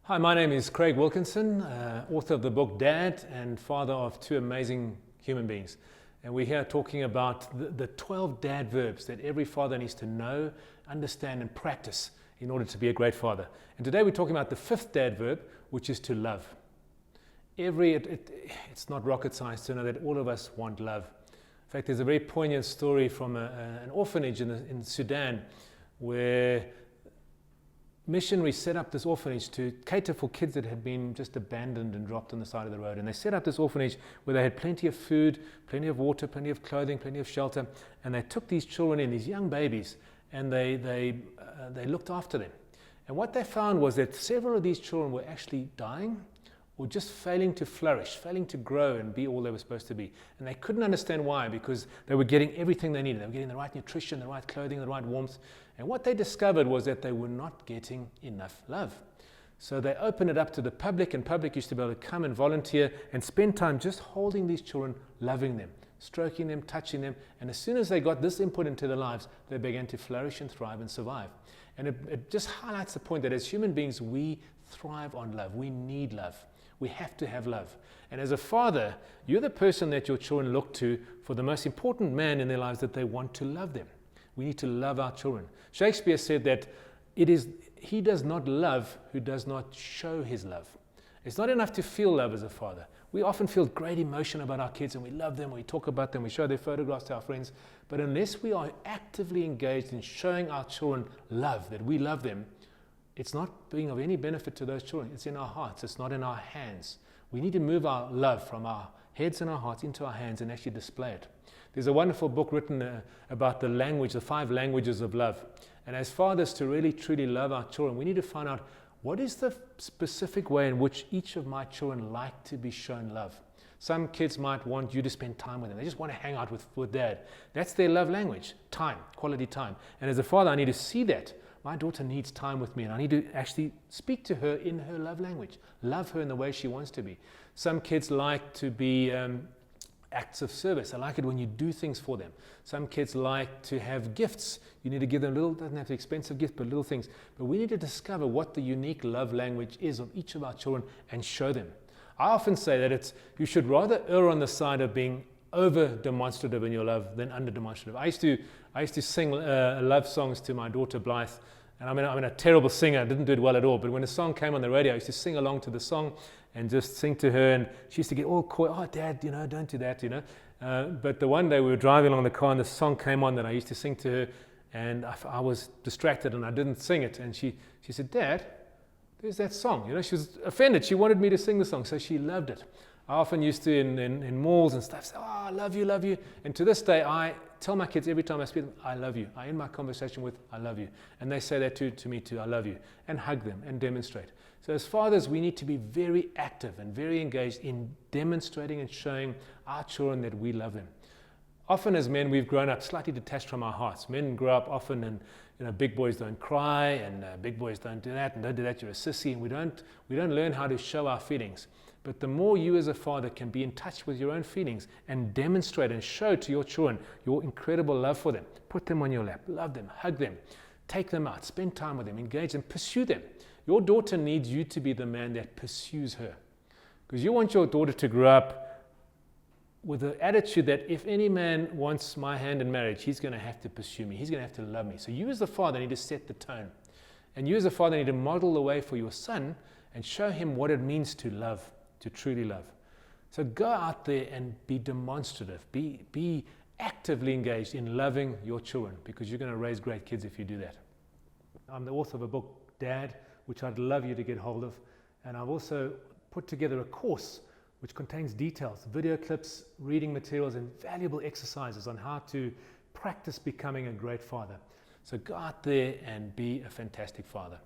Hi, my name is Craig Wilkinson, author of the book Dad and father of two amazing human beings. And we're here talking about the 12 dad verbs that every father needs to know, understand and practice in order to be a great father. And today we're talking about the fifth dad verb, which is to love. It's not rocket science to know that all of us want love. In fact, there's a very poignant story from an orphanage in Sudan where missionaries set up this orphanage to cater for kids that had been just abandoned and dropped on the side of the road. And they set up this orphanage where they had plenty of food, plenty of water, plenty of clothing, plenty of shelter. And they took these children in, these young babies, and they looked after them. And what they found was that several of these children were actually dying or just failing to flourish, failing to grow and be all they were supposed to be. And they couldn't understand why, because they were getting everything they needed. They were getting the right nutrition, the right clothing, the right warmth. And what they discovered was that they were not getting enough love. So they opened it up to the public, and public used to be able to come and volunteer and spend time just holding these children, loving them, stroking them, touching them. And as soon as they got this input into their lives, they began to flourish and thrive and survive. And it just highlights the point that as human beings, we thrive on love. We need love. We have to have love. And as a father, you're the person that your children look to for the most important man in their lives, that they want to love them. We need to love our children. Shakespeare said that he does not love who does not show his love. It's not enough to feel love as a father. We often feel great emotion about our kids and we love them, we talk about them, we show their photographs to our friends. But unless we are actively engaged in showing our children love, that we love them, it's not being of any benefit to those children. It's in our hearts. It's not in our hands. We need to move our love from our heads and our hearts into our hands and actually display it. There's a wonderful book written about the 5 languages of love. And as fathers, to really truly love our children, we need to find out what is the specific way in which each of my children like to be shown love. Some kids might want you to spend time with them. They just want to hang out with dad. That's their love language, time, quality time. And as a father, I need to see that. My daughter needs time with me, and I need to actually speak to her in her love language, love her in the way she wants to be. Some kids like to be acts of service. I like it when you do things for them. Some kids like to have gifts. You need to give them little, doesn't have to be expensive gifts, but little things. But we need to discover what the unique love language is of each of our children and show them. I often say that you should rather err on the side of being over demonstrative in your love than under demonstrative. I used to sing love songs to my daughter Blythe, and I'm a terrible singer. I didn't do it well at all. But when a song came on the radio, I used to sing along to the song and just sing to her. And she used to get all coy. Oh, Dad, don't do that, But the one day we were driving along the car, and the song came on that I used to sing to her, and I was distracted and I didn't sing it. And she said, Dad, there's that song. She was offended. She wanted me to sing the song, so she loved it. I often used to, in malls and stuff, say, oh, I love you, love you. And to this day, I tell my kids every time I speak to them, I love you. I end my conversation with, I love you. And they say that to me too, I love you. And hug them and demonstrate. So as fathers, we need to be very active and very engaged in demonstrating and showing our children that we love them. Often as men, we've grown up slightly detached from our hearts. Men grow up often and big boys don't cry, and big boys don't do that, and don't do that, you're a sissy. And we don't learn how to show our feelings. But the more you as a father can be in touch with your own feelings and demonstrate and show to your children your incredible love for them, put them on your lap, love them, hug them, take them out, spend time with them, engage them, pursue them. Your daughter needs you to be the man that pursues her. Because you want your daughter to grow up with the attitude that if any man wants my hand in marriage, he's going to have to pursue me. He's going to have to love me. So you as the father need to set the tone. And you as a father need to model the way for your son and show him what it means to love, to truly love. So go out there and be demonstrative. Be actively engaged in loving your children, because you're going to raise great kids if you do that. I'm the author of a book, Dad, which I'd love you to get hold of. And I've also put together a course which contains details, video clips, reading materials, and valuable exercises on how to practice becoming a great father. So go out there and be a fantastic father.